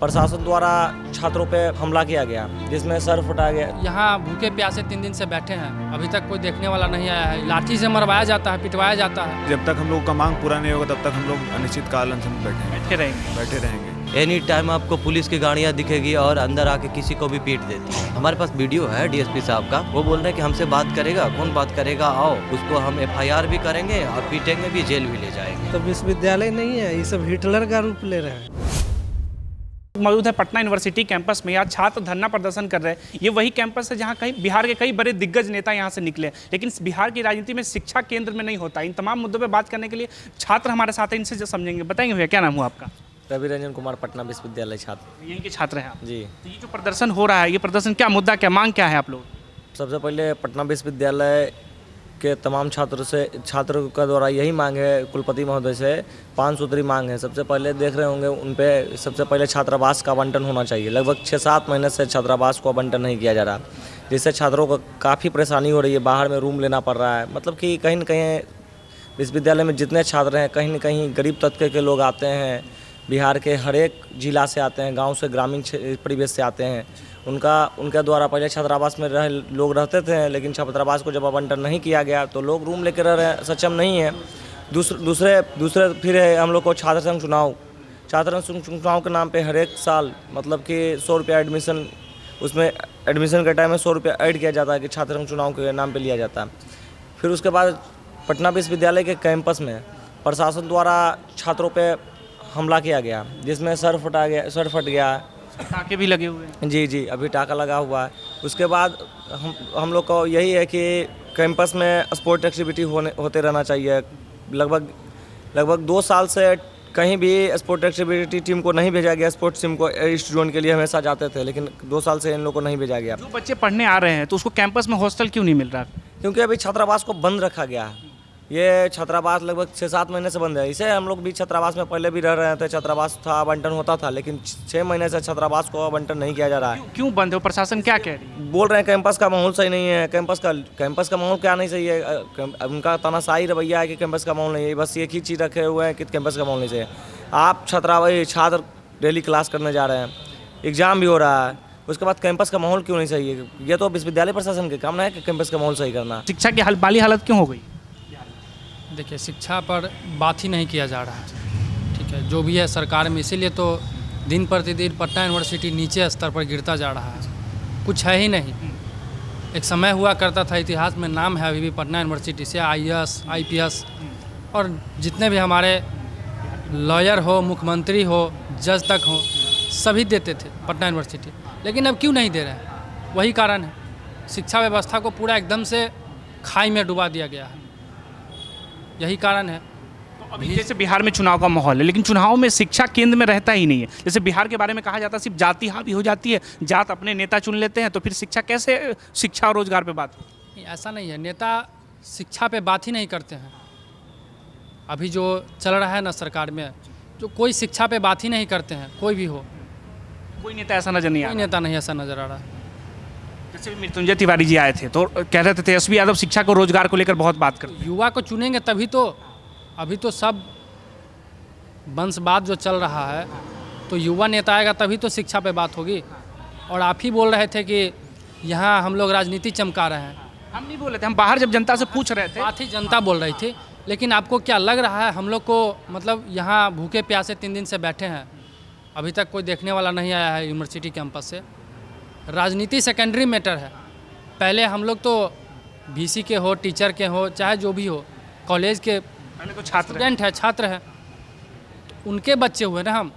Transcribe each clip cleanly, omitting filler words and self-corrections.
प्रशासन द्वारा छात्रों पे हमला किया गया जिसमें सर फुटा गया। यहाँ भूखे प्यासे 3 दिन से बैठे हैं, अभी तक कोई देखने वाला नहीं आया है। लाठी से मरवाया जाता है, पिटवाया जाता है। जब तक हम लोग का मांग पूरा नहीं होगा तब तक हम लोग अनिश्चित काल अनशन में बैठे रहेंगे। एनी टाइम आपको पुलिस की गाड़ियाँ दिखेगी और अंदर आके किसी को भी पीट देती है। हमारे पास वीडियो है डीएसपी साहब का, वो बोल रहे हैं कि हमसे बात करेगा, कौन बात करेगा, आओ उसको हम एफआईआर भी करेंगे और पीटेंगे भी, जेल भी ले जाएंगे। तो विश्वविद्यालय नहीं है, ये सब हिटलर का रूप ले रहे हैं। मौजूद है पटना यूनिवर्सिटी कैंपस में। यहाँ छात्र धरना प्रदर्शन कर रहे हैं। ये वही कैंपस है जहाँ कई बिहार के कई बड़े दिग्गज नेता यहाँ से निकले, लेकिन बिहार की राजनीति में शिक्षा केंद्र में नहीं होता। इन तमाम मुद्दों पे बात करने के लिए छात्र हमारे साथ हैं, इनसे जो समझेंगे। बताएंगे भैया, क्या नाम हुआ आपका? रवि रंजन कुमार, पटना विश्वविद्यालय छात्र। यहीं के छात्र हैं आप जी। तो ये जो प्रदर्शन हो रहा है, ये प्रदर्शन क्या मुद्दा, क्या मांग, क्या है आप लोग? सबसे पहले पटना विश्वविद्यालय के तमाम छात्रों का द्वारा यही मांग है, कुलपति महोदय से 5 सूत्री मांग है। सबसे पहले देख रहे होंगे उन पे, सबसे पहले छात्रावास का आवंटन होना चाहिए। लगभग 6-7 महीने से छात्रावास को आवंटन नहीं किया जा रहा, जिससे छात्रों को काफ़ी परेशानी हो रही है। बाहर में रूम लेना पड़ रहा है। मतलब कि कहीं न कहीं विश्वविद्यालय में जितने छात्र हैं, कहीं न कहीं गरीब तबके के लोग आते हैं। बिहार के हर एक जिला से आते हैं, गांव से, ग्रामीण परिवेश से आते हैं। उनके द्वारा पहले छात्रावास में लोग रहते थे, लेकिन छात्रावास को जब आवंटन नहीं किया गया तो लोग रूम लेकर रह रहे सक्षम नहीं है। दूसरे फिर है हम लोग को छात्र संघ चुनाव के नाम पे हर एक साल मतलब कि 100 रुपया एडमिशन, उसमें एडमिशन के टाइम में 100 रुपया ऐड किया जाता है कि छात्र संघ चुनाव के नाम पे लिया जाता है। फिर उसके बाद पटना विश्वविद्यालय के कैंपस में प्रशासन द्वारा छात्रों पे हमला किया गया, जिसमें सर फट गया, टाँके भी लगे हुए हैं। जी, अभी टाका लगा हुआ है। उसके बाद हम लोग को यही है कि कैंपस में स्पोर्ट एक्टिविटी होते रहना चाहिए। लगभग 2 साल से कहीं भी स्पोर्ट एक्टिविटी टीम को नहीं भेजा गया। स्पोर्ट्स टीम को स्टूडेंट के लिए हमेशा जाते थे, लेकिन 2 साल से इन लोग को नहीं भेजा गया। जो बच्चे पढ़ने आ रहे हैं तो उसको कैंपस में हॉस्टल क्यों नहीं मिल रहा? क्योंकि अभी छात्रावास को बंद रखा गया है। ये छात्रावास लगभग 6-7 महीने से बंद है। इसे हम लोग भी छात्रावास में पहले भी रह रहे थे, छात्रावास था, आवंटन होता था, लेकिन 6 महीने से छात्रावास को आवंटन नहीं किया जा रहा है। क्यों बंद है? प्रशासन क्या कह रही है? बोल रहे हैं कैंपस का माहौल सही नहीं है। कैंपस का माहौल क्या नहीं सही है? उनका तानाशाही रवैया है कि कैंपस का माहौल नहीं है। बस एक ही चीज़ रखे हुए हैं कि कैंपस का माहौल नहीं सही है। आप छात्र डेली क्लास करने जा रहे हैं, एग्ज़ाम भी हो रहा है, उसके बाद कैंपस का माहौल क्यों नहीं सही है? ये तो विश्वविद्यालय प्रशासन के काम है कि कैंपस का माहौल सही करना। शिक्षा की बाली हालत क्यों हो गई? देखिए, शिक्षा पर बात ही नहीं किया जा रहा है। ठीक है, जो भी है सरकार में, इसीलिए तो दिन प्रतिदिन पटना यूनिवर्सिटी नीचे स्तर पर गिरता जा रहा है। कुछ है ही नहीं। एक समय हुआ करता था, इतिहास में नाम है अभी भी पटना यूनिवर्सिटी से, IAS IPS और जितने भी हमारे लॉयर हो, मुख्यमंत्री हो, जज तक हो, सभी देते थे पटना यूनिवर्सिटी। लेकिन अब क्यों नहीं दे रहे हैं? वही कारण है, शिक्षा व्यवस्था को पूरा एकदम से खाई में डुबा दिया गया है। यही कारण है। तो अभी जैसे बिहार में चुनाव का माहौल है, लेकिन चुनाव में शिक्षा केंद्र में रहता ही नहीं है। जैसे बिहार के बारे में कहा जाता है सिर्फ जाति हावी हो जाती है, जात अपने नेता चुन लेते हैं, तो फिर शिक्षा कैसे, शिक्षा और रोजगार पे बात हो? ऐसा नहीं है, नेता शिक्षा पे बात ही नहीं करते हैं। अभी जो चल रहा है ना सरकार में, जो कोई शिक्षा पे बात ही नहीं करते हैं, कोई भी हो, कोई नेता ऐसा नजर नहीं आ कोई रहा। नेता नहीं ऐसा नज़र आ रहा है। जैसे मृत्युंजय तिवारी जी आए थे तो कह रहे थे तेजस्वी यादव शिक्षा को, रोजगार को लेकर बहुत बात करते हैं। युवा को चुनेंगे तभी तो। अभी तो सब वंशवाद जो चल रहा है, तो युवा नेता आएगा तभी तो शिक्षा पे बात होगी। और आप ही बोल रहे थे कि यहाँ हम लोग राजनीति चमका रहे हैं। हम नहीं बोल रहे थे, हम बाहर जब जनता से पूछ रहे थे। बात ही जनता बोल रही थी। लेकिन आपको क्या लग रहा है, हम लोग को मतलब यहाँ भूखे प्यासे 3 दिन से बैठे हैं, अभी तक कोई देखने वाला नहीं आया है यूनिवर्सिटी कैंपस से? राजनीति सेकेंडरी मैटर है। पहले हम लोग तो VC के हो, टीचर के हो, चाहे जो भी हो, कॉलेज के पहले तो छात्र है, छात्र हैं, तो उनके बच्चे हुए ना हम।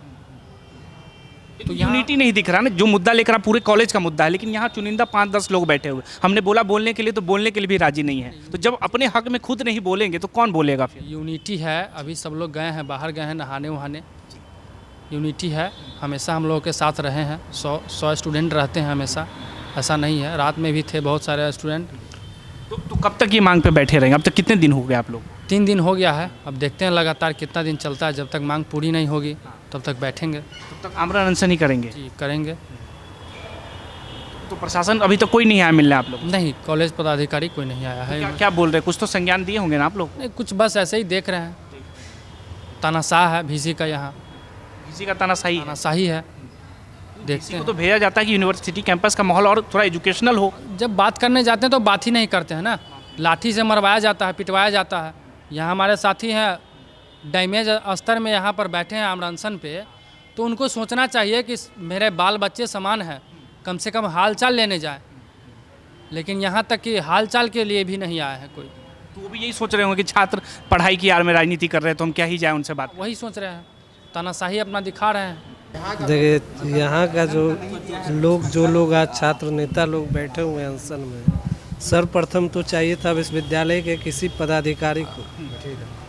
तो यूनिटी नहीं दिख रहा ना, जो मुद्दा लेकर आप पूरे कॉलेज का मुद्दा है, लेकिन यहाँ चुनिंदा 5-10 लोग बैठे हुए। हमने बोला बोलने के लिए, तो बोलने के लिए भी राजी नहीं है। तो जब अपने हक में खुद नहीं बोलेंगे तो कौन बोलेगा फिर? यूनिटी है। अभी सब लोग गए हैं, बाहर गए हैं नहाने वहाने। यूनिटी है, हमेशा हम लोगों के साथ रहे हैं। 100 स्टूडेंट रहते हैं हमेशा, ऐसा नहीं है। रात में भी थे बहुत सारे स्टूडेंट। तो कब तक ये मांग पे बैठे रहेंगे? अब तक कितने दिन हो गए आप लोग? 3 दिन हो गया है। अब देखते हैं लगातार कितना दिन चलता है। जब तक मांग पूरी नहीं होगी तब तक बैठेंगे। तब तक आमरण अनशन ही करेंगे? जी, करेंगे। तो प्रशासन अभी तक कोई नहीं आया मिलने आप लोग? नहीं, कॉलेज पदाधिकारी कोई नहीं आया है। क्या बोल रहे हैं? कुछ तो संज्ञान दिए होंगे ना आप लोग? नहीं, कुछ बस ऐसे ही देख रहे हैं। तानाशाह है VC का, यहाँ किसी का तानाशाही है। तानाशाही है। देखते हैं। तो भेजा जाता है कि यूनिवर्सिटी कैंपस का माहौल और थोड़ा एजुकेशनल हो। जब बात करने जाते हैं तो बात ही नहीं करते हैं ना, लाठी से मरवाया जाता है, पिटवाया जाता है। यहाँ हमारे साथी हैं डैमेज स्तर में यहाँ पर बैठे हैं आमरनसन पे, तो उनको सोचना चाहिए कि मेरे बाल बच्चे समान हैं, कम से कम हाल चाल लेने जाए, लेकिन यहाँ तक कि हाल चाल के लिए भी नहीं आया है कोई। तो वो भी यही सोच रहे होंगे कि छात्र पढ़ाई की आड़ में राजनीति कर रहे हैं तो हम क्या ही जाए उनसे बात। वही सोच रहे हैं, तानाशाही अपना दिखा रहे हैं। देखिए यहाँ का जो लोग आज छात्र नेता लोग बैठे हुए हैं अनशन में, सर्वप्रथम तो चाहिए था विश्वविद्यालय के किसी पदाधिकारी को,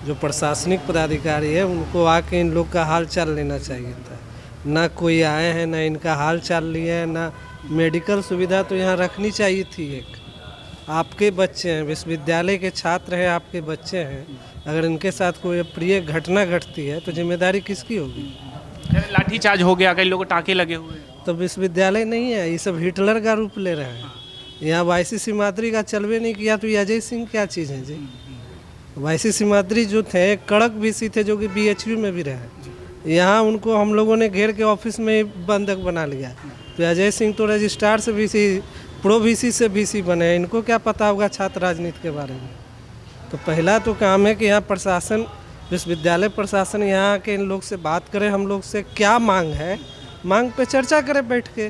जो प्रशासनिक पदाधिकारी है, उनको आके इन लोग का हाल चाल लेना चाहिए था। ना कोई आए हैं, ना इनका हाल चाल लिए हैं, ना मेडिकल सुविधा तो यहाँ रखनी चाहिए थी। एक आपके बच्चे हैं, विश्वविद्यालय के छात्र हैं, आपके बच्चे हैं, अगर इनके साथ कोई अप्रिय घटना घटती है तो जिम्मेदारी किसकी होगी? लाठीचार्ज हो गया, कई लोगों को टाँके लगे हुए हैं। तो विश्वविद्यालय नहीं है, ये सब हिटलर का रूप ले रहे हैं। यहाँ वाईसी सिमाद्री का चलवे नहीं किया तो ये अजय सिंह क्या चीज़ है जी? वाईसी सिमाद्री जो थे कड़क वीसी थे, जो कि BHU में भी रहे। यहाँ उनको हम लोगों ने घेर के ऑफिस में ही बंधक बना लिया। तो अजय सिंह तो रजिस्ट्रार से VC, प्रो VC से VC बने, इनको क्या पता होगा छात्र राजनीति के बारे में? तो पहला तो काम है कि यहाँ प्रशासन, विश्वविद्यालय प्रशासन यहाँ के इन लोग से बात करे, हम लोग से क्या मांग है, मांग पे चर्चा करे बैठ के,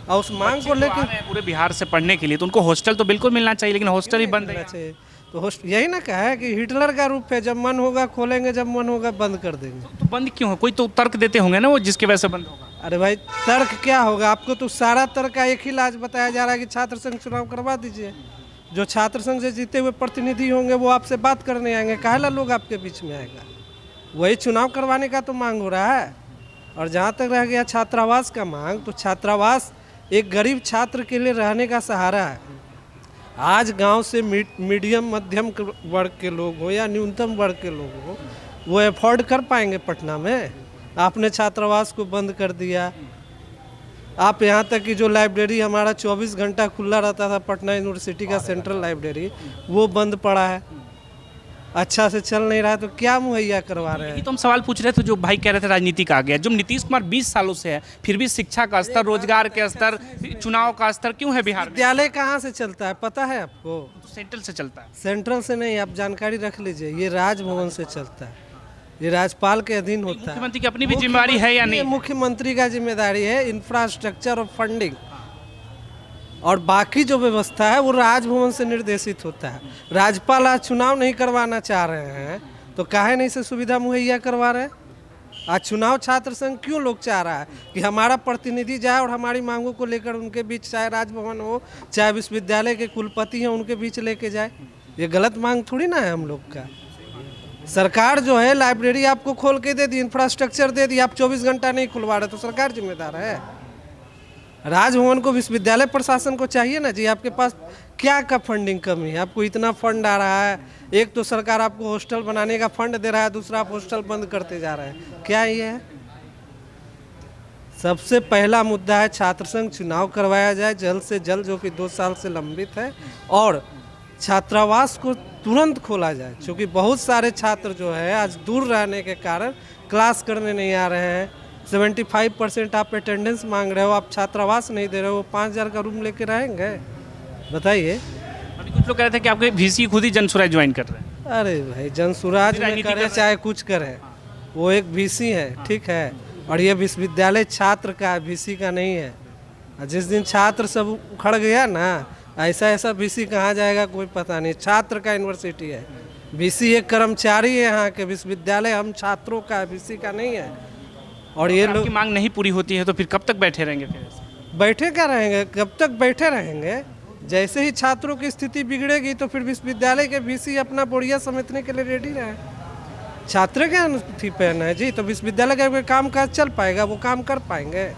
और उस मांग को लेकर पूरे बिहार से पढ़ने के लिए तो उनको हॉस्टल तो बिल्कुल मिलना चाहिए, लेकिन हॉस्टल ही बंद है। चाहिए। तो यही ना कहा है कि हिटलर का रूप है, जब मन होगा खोलेंगे, जब मन होगा बंद कर देंगे। तो बंद क्यों है? कोई तो तर्क देते होंगे ना वो, जिसकी वजह से बंद होगा। अरे भाई तर्क क्या होगा? आपको तो सारा तर्क का एक ही इलाज बताया जा रहा है कि छात्र संघ चुनाव करवा दीजिए। जो छात्र संघ से जीते हुए प्रतिनिधि होंगे वो आपसे बात करने आएंगे, काहेला लोग आपके बीच में आएगा? वही चुनाव करवाने का तो मांग हो रहा है। और जहाँ तक रह गया छात्रावास का मांग, तो छात्रावास एक गरीब छात्र के लिए रहने का सहारा है। आज गांव से मीडियम मध्यम वर्ग के लोग हो या न्यूनतम वर्ग के लोग हो, वो अफोर्ड कर पाएंगे पटना में? आपने छात्रावास को बंद कर दिया। आप यहाँ तक कि जो लाइब्रेरी हमारा 24 घंटा खुला रहता था, पटना यूनिवर्सिटी का सेंट्रल लाइब्रेरी, वो बंद पड़ा है, अच्छा से चल नहीं रहा है। तो क्या मुहैया करवा रहे हैं? तो हम सवाल पूछ रहे थे, जो भाई कह रहे थे राजनीति का आ गया। जो नीतीश कुमार 20 सालों से है, फिर भी शिक्षा का स्तर, रोजगार के स्तर, चुनाव का स्तर क्यों है बिहार में? विद्यालय कहाँ से चलता है पता है आपको? तो सेंट्रल से चलता है। सेंट्रल से नहीं, आप जानकारी रख लीजिए, ये राजभवन से चलता है, ये राज्यपाल के अधीन होता है। मुख्यमंत्री की अपनी भी जिम्मेदारी है या नहीं? मुख्यमंत्री का जिम्मेदारी है इंफ्रास्ट्रक्चर और फंडिंग, और बाकी जो व्यवस्था है वो राजभवन से निर्देशित होता है। राज्यपाल आज चुनाव नहीं करवाना चाह रहे हैं तो काहे नहीं से सुविधा मुहैया करवा रहे हैं? आज चुनाव छात्र संघ क्यों लोग चाह रहा है कि हमारा प्रतिनिधि जाए और हमारी मांगों को लेकर उनके बीच, चाहे राजभवन हो चाहे विश्वविद्यालय के कुलपति हैं, उनके बीच लेके जाए? ये गलत मांग थोड़ी ना है हम लोग का। सरकार जो है लाइब्रेरी आपको खोल के दे दी, इंफ्रास्ट्रक्चर दे दी, आप 24 घंटा नहीं खुलवा रहे तो सरकार जिम्मेदार है? राजभवन को विश्वविद्यालय प्रशासन को चाहिए ना जी, आपके पास क्या का फंडिंग कमी है? आपको इतना फंड आ रहा है, एक तो सरकार आपको हॉस्टल बनाने का फंड दे रहा है, दूसरा आप हॉस्टल बंद करते जा रहे हैं, क्या ये है? सबसे पहला मुद्दा है छात्र संघ चुनाव करवाया जाए जल्द से जल्द, जो कि 2 साल से लंबित है, और छात्रावास को तुरंत खोला जाए, क्योंकि बहुत सारे छात्र जो है आज दूर रहने के कारण क्लास करने नहीं आ रहे हैं। 75% आप अटेंडेंस मांग रहे हो, आप छात्रावास नहीं दे रहे हो, 5000 का रूम लेके रहेंगे? बताइए। अभी कुछ लोग कह रहे थे कि आपके VC खुद ही जनसुराज ज्वाइन कर रहे हैं। अरे भाई जनसुराज में करे चाहे कुछ करे, वो एक VC है, ठीक है, और ये विश्वविद्यालय छात्र का है, VC का नहीं है। जिस दिन छात्र सब उखड़ गया ना, ऐसा VC कहाँ जाएगा कोई पता नहीं। छात्र का यूनिवर्सिटी है, VC एक कर्मचारी है यहाँ के, विश्वविद्यालय हम छात्रों का है, VC का नहीं है। और ये लोग की मांग नहीं पूरी होती है तो फिर कब तक बैठे रहेंगे? फिर बैठे क्या रहेंगे? कब तक बैठे रहेंगे? जैसे ही छात्रों की स्थिति बिगड़ेगी तो फिर विश्वविद्यालय के VC अपना बोरिया समेटने के लिए रेडी रहे। छात्र के अनुमति पे है जी, तो विश्वविद्यालय का काम काज चल पाएगा, वो काम कर पाएंगे?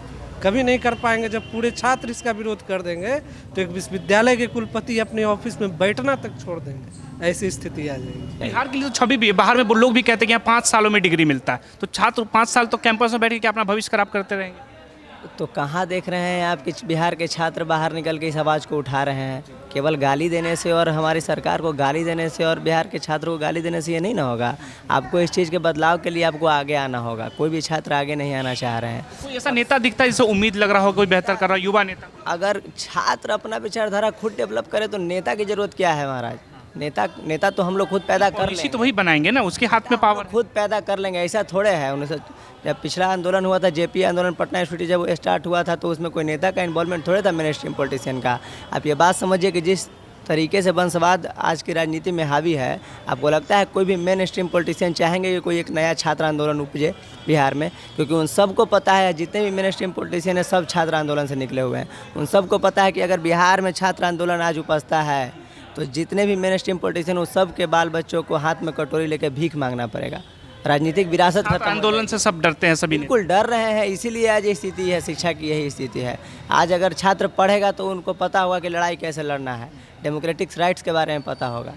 कभी नहीं कर पाएंगे। जब पूरे छात्र इसका विरोध कर देंगे तो एक विश्वविद्यालय के कुलपति अपने ऑफिस में बैठना तक छोड़ देंगे, ऐसी स्थिति आ जाएगी। बिहार के लिए तो छवि भी है, बाहर में लोग भी कहते हैं कि यहाँ 5 सालों में डिग्री मिलता है, तो छात्र 5 साल तो कैंपस में बैठ के अपना भविष्य खराब करते रहेंगे। तो कहाँ देख रहे हैं आप कि बिहार के छात्र बाहर निकल के इस आवाज़ को उठा रहे हैं? केवल गाली देने से और हमारी सरकार को गाली देने से और बिहार के छात्रों को गाली देने से ये नहीं ना होगा। आपको इस चीज़ के बदलाव के लिए आपको आगे आना होगा। कोई भी छात्र आगे नहीं आना चाह रहे हैं। कोई ऐसा नेता दिखता है जिसे उम्मीद लग रहा हो कोई बेहतर कर रहा हो, युवा नेता? अगर छात्र अपना विचारधारा खुद डेवलप करे तो नेता की ज़रूरत क्या है महाराज? नेता तो हम लोग खुद पैदा कर पॉलिसी लेंगे, तो वही बनाएंगे ना, उसके हाथ में पावर। खुद पैदा कर लेंगे। ऐसा थोड़े है। 19 जब पिछला आंदोलन हुआ था, जेपी आंदोलन पटना यूनिवर्सिटी जब स्टार्ट हुआ था, तो उसमें कोई नेता का इन्वॉल्वमेंट थोड़े था मेन स्ट्रीम पॉलिटिशियन का। आप ये बात समझिए कि जिस तरीके से वंशवाद आज की राजनीति में हावी है, आपको लगता है कोई भी मेन स्ट्रीम पॉलिटिशियन चाहेंगे कि कोई एक नया छात्र आंदोलन उपजे बिहार में? क्योंकि उन सबको पता है, जितने भी मेन स्ट्रीम पॉलिटिशियन है सब छात्र आंदोलन से निकले हुए हैं। उन सबको पता है कि अगर बिहार में छात्र आंदोलन आज उपजता है तो जितने भी मेन स्ट्रीम पॉलिटिशियन उस सब के बाल बच्चों को हाथ में कटोरी लेकर भीख मांगना पड़ेगा। राजनीतिक विरासत खत्म। आंदोलन से सब डरते हैं, सभी बिल्कुल डर रहे हैं, इसीलिए आज ये स्थिति है। शिक्षा की यही स्थिति है। आज अगर छात्र पढ़ेगा तो उनको पता होगा कि लड़ाई कैसे लड़ना है, डेमोक्रेटिक राइट्स के बारे में पता होगा।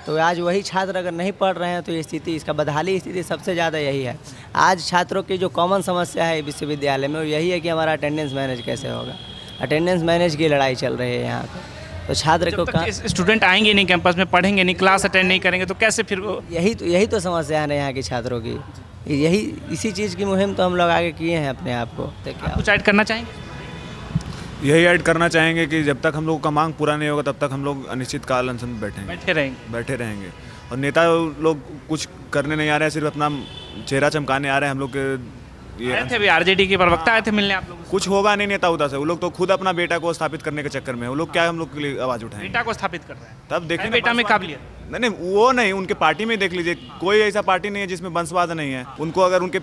तो आज वही छात्र अगर नहीं पढ़ रहे हैं तो ये स्थिति, इसका बदहाली स्थिति सबसे ज़्यादा यही है। आज छात्रों की जो कॉमन समस्या है विश्वविद्यालय में वो यही है कि हमारा अटेंडेंस मैनेज कैसे होगा। अटेंडेंस मैनेज की लड़ाई चल रही है यहाँ पर। तो छात्र को स्टूडेंट आएंगे नहीं कैंपस में, पढ़ेंगे नहीं, क्लास अटेंड नहीं करेंगे तो कैसे फिर वो? यही तो समस्या है ना यहाँ के छात्रों की। इसी चीज़ की मुहिम तो हम लोग आगे किए हैं अपने आप को। तो क्या कुछ ऐड करना चाहेंगे? यही ऐड करना चाहेंगे कि जब तक हम लोगों का मांग पूरा नहीं होगा तब तक हम लोग अनिश्चितकाल अनशन में बैठे रहेंगे। और नेता लोग कुछ करने नहीं आ रहे हैं, सिर्फ अपना चेहरा चमकाने आ रहे हैं। हम लोग के आए थे भी, आरजेडी के प्रवक्ता आए थे मिलने आप लोग। कुछ होगा नहीं नेता उदा से। वो लोग तो खुद अपना बेटा को स्थापित करने के चक्कर में, वो लोग क्या हम लोग के लिए आवाज़ उठाएंगे? बेटा को स्थापित कर रहे हैं, तब देखें बेटा में काबिलियत नहीं, वो नहीं। उनके पार्टी में देख लीजिए, कोई ऐसा पार्टी नहीं है जिसमें वंशवाद नहीं है। उनको अगर उनके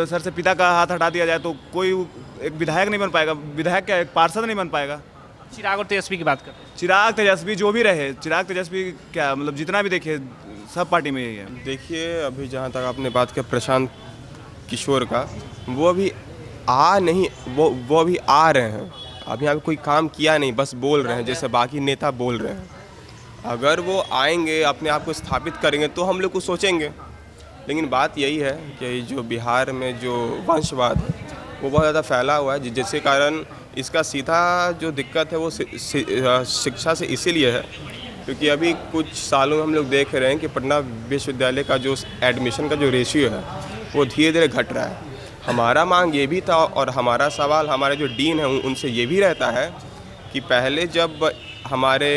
सर से पिता का हाथ हटा दिया जाए तो कोई एक विधायक नहीं बन पाएगा। विधायक क्या, एक पार्षद नहीं बन पाएगा। चिराग और तेजस्वी की बात करते हैं। चिराग तेजस्वी जो भी रहे, चिराग तेजस्वी क्या मतलब, जितना भी देखिए सब पार्टी में यही है। देखिए अभी जहाँ तक आपने बात की प्रशांत किशोर का, वो अभी वो अभी आ रहे हैं। अभी यहाँ पे कोई काम किया नहीं, बस बोल रहे हैं जैसे बाकी नेता बोल रहे हैं। अगर वो आएंगे, अपने आप को स्थापित करेंगे तो हम लोग कुछ सोचेंगे। लेकिन बात यही है कि जो बिहार में जो वंशवाद है वो बहुत ज़्यादा फैला हुआ है, जिसके कारण इसका सीधा जो दिक्कत है वो शिक्षा से इसीलिए है क्योंकि अभी कुछ सालों में हम लोग देख रहे हैं कि पटना विश्वविद्यालय का जो एडमिशन का जो रेशियो है वो धीरे धीरे घट रहा है। हमारा मांग ये भी था और हमारा सवाल हमारे जो डीन हैं उनसे ये भी रहता है कि पहले जब हमारे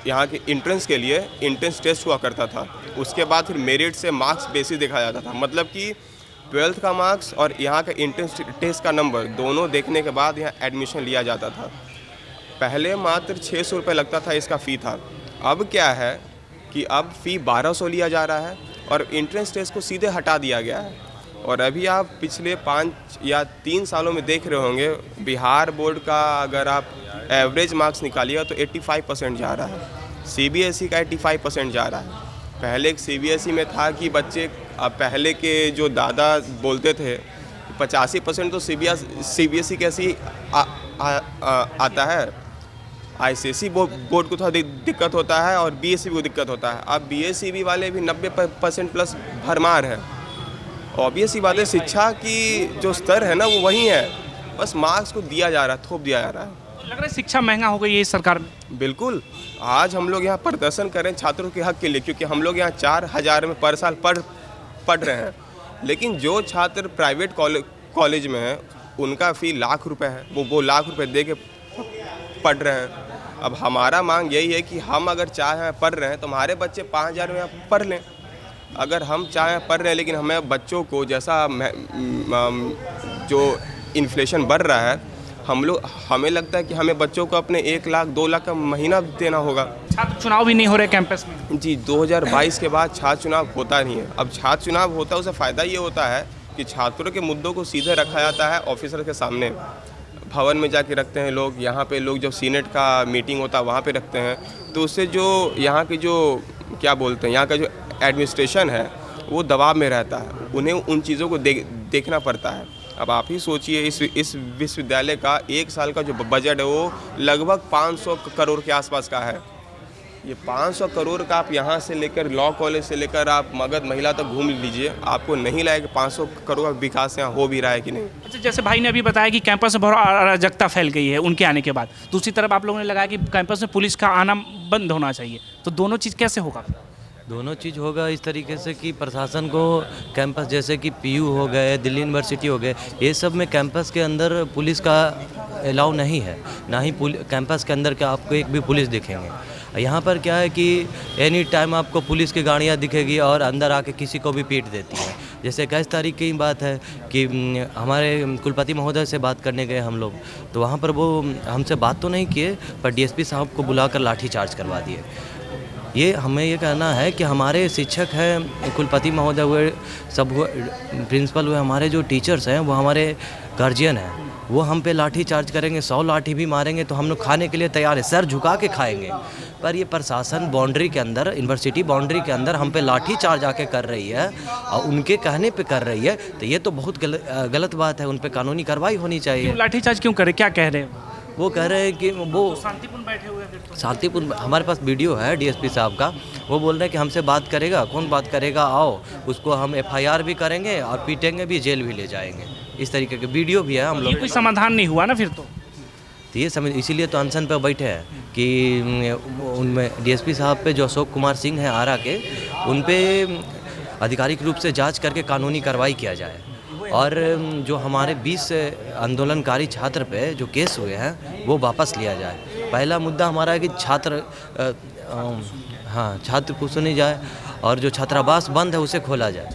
यहाँ के इंट्रेंस के लिए इंट्रेंस टेस्ट हुआ करता था, उसके बाद फिर मेरिट से मार्क्स बेसिस देखा जाता था। मतलब कि 12th का मार्क्स और यहाँ का इंट्रेंस टेस्ट का नंबर दोनों देखने के बाद यहाँ एडमिशन लिया जाता था। पहले मात्र 600 रुपये लगता था, इसका फ़ी था। अब क्या है कि अब फ़ी 1200 लिया जा रहा है और इंट्रेंस टेस्ट को सीधे हटा दिया गया है। और अभी आप पिछले 5 या 3 सालों में देख रहे होंगे, बिहार बोर्ड का अगर आप एवरेज मार्क्स निकालिएगा तो 85% जा रहा है। सीबीएसई का 85% जा रहा है। पहले सीबीएसई में था कि बच्चे, अब पहले के जो दादा बोलते थे 85% तो सीबीएसई कैसी आता है। आईसीएसई बोर्ड को थोड़ा दिक्कत होता है और बीएसई को दिक्कत होता है। अब बीएसई वाले भी 90% प्लस भरमार है। ऑब्वियसली बात है, शिक्षा की जो स्तर है ना वो वही है, बस मार्क्स को दिया जा रहा है, थोप दिया जा रहा है। लग रहा है शिक्षा महंगा हो गई है इस सरकार में। बिल्कुल। आज हम लोग यहाँ प्रदर्शन कर रहे हैं छात्रों के हक के लिए, क्योंकि हम लोग यहाँ 4000 में पर साल पढ़ रहे हैं। लेकिन जो छात्र प्राइवेट कॉलेज में हैं उनका फ़ी लाख रुपए है, वो लाख रुपए दे के पढ़ रहे हैं। अब हमारा मांग यही है कि हम अगर चाहे पढ़ रहे हैं तो हमारे बच्चे 5000 में पढ़ लें। अगर हम चाहे पढ़ रहे हैं लेकिन हमें बच्चों को जैसा जो इन्फ्लेशन बढ़ रहा है, हमें लगता है कि हमें बच्चों को अपने 1 लाख 2 लाख का महीना देना होगा। छात्र चुनाव भी नहीं हो रहे कैंपस में। जी, 2022 के बाद छात्र चुनाव होता नहीं है। अब छात्र चुनाव होता है, उससे फ़ायदा ये होता है कि छात्रों के मुद्दों को सीधे रखा जाता है ऑफिसर के सामने। भवन में जाके रखते हैं लोग, यहाँ पे लोग जब सीनेट का मीटिंग होता है वहाँ पे रखते हैं। तो उससे जो यहाँ के जो क्या बोलते हैं, यहाँ का जो एडमिनिस्ट्रेशन है वो दबाव में रहता है, उन्हें उन चीज़ों को देखना पड़ता है। अब आप ही सोचिए, इस विश्वविद्यालय का 1 साल का जो बजट है वो लगभग 500 करोड़ के आसपास का है। ये 500 करोड़ का आप यहाँ से लेकर लॉ कॉलेज से लेकर आप मगध महिला तक घूम लीजिए, आपको नहीं लगेगा कि 500 करोड़ का विकास यहाँ हो भी रहा है कि नहीं। अच्छा, जैसे भाई ने अभी बताया कि कैंपस में बहुत अराजकता फैल गई है उनके आने के बाद, दूसरी तरफ आप लोगों ने लगाया कि कैंपस में पुलिस का आना बंद होना चाहिए, तो दोनों चीज़ कैसे होगा? दोनों चीज़ होगा इस तरीके से कि प्रशासन को कैंपस जैसे कि पीयू हो गए, दिल्ली यूनिवर्सिटी हो गए, ये सब में कैंपस के अंदर पुलिस का अलाउ नहीं है, ना ही कैंपस के अंदर क्या आपको एक भी पुलिस दिखेंगे। यहाँ पर क्या है कि एनी टाइम आपको पुलिस की गाड़ियाँ दिखेगी और अंदर आके किसी को भी पीट देती है। जैसे 21 तारीख की बात है कि हमारे कुलपति महोदय से बात करने गए हम लोग, तो वहाँ पर वो हमसे बात तो नहीं किए, पर डीएसपी साहब को बुलाकर लाठीचार्ज करवा दिए। ये हमें ये कहना है कि हमारे शिक्षक हैं, कुलपति महोदय हुए, सब हुए, प्रिंसिपल हुए, हमारे जो टीचर्स हैं वो हमारे गार्जियन हैं, वो हम पे लाठी चार्ज करेंगे, 100 लाठी भी मारेंगे तो हम लोग खाने के लिए तैयार है, सर झुका के खाएंगे। पर ये प्रशासन बाउंड्री के अंदर, यूनिवर्सिटी बाउंड्री के अंदर हम पे लाठी चार्ज आके कर रही है और उनके कहने पे कर रही है, तो ये तो बहुत गलत बात है। उन पे कानूनी कार्रवाई होनी चाहिए। लाठीचार्ज क्यों करे, क्या कह रहे हैं? वो कह रहे हैं कि वो शांतिपूर्ण बैठे हुए हैं। शांतिपूर्ण, हमारे पास वीडियो है डीएसपी साहब का, वो बोल रहे हैं कि हमसे बात करेगा, कौन बात करेगा, आओ उसको हम एफआईआर भी करेंगे और पीटेंगे भी, जेल भी ले जाएंगे। इस तरीके के वीडियो भी है हम लोग। कोई समाधान नहीं हुआ ना फिर तो ये समझ, इसीलिए तो अनशन पर बैठे हैं कि उनमें डीएसपी साहब पे जो अशोक कुमार सिंह हैं आरा के, उन पे आधिकारिक रूप से जांच करके कानूनी कार्रवाई किया जाए, और जो हमारे 20 आंदोलनकारी छात्र पे जो केस हुए हैं वो वापस लिया जाए। पहला मुद्दा हमारा है कि छात्र को सुनी जाए और जो छात्रावास बंद है उसे खोला जाए।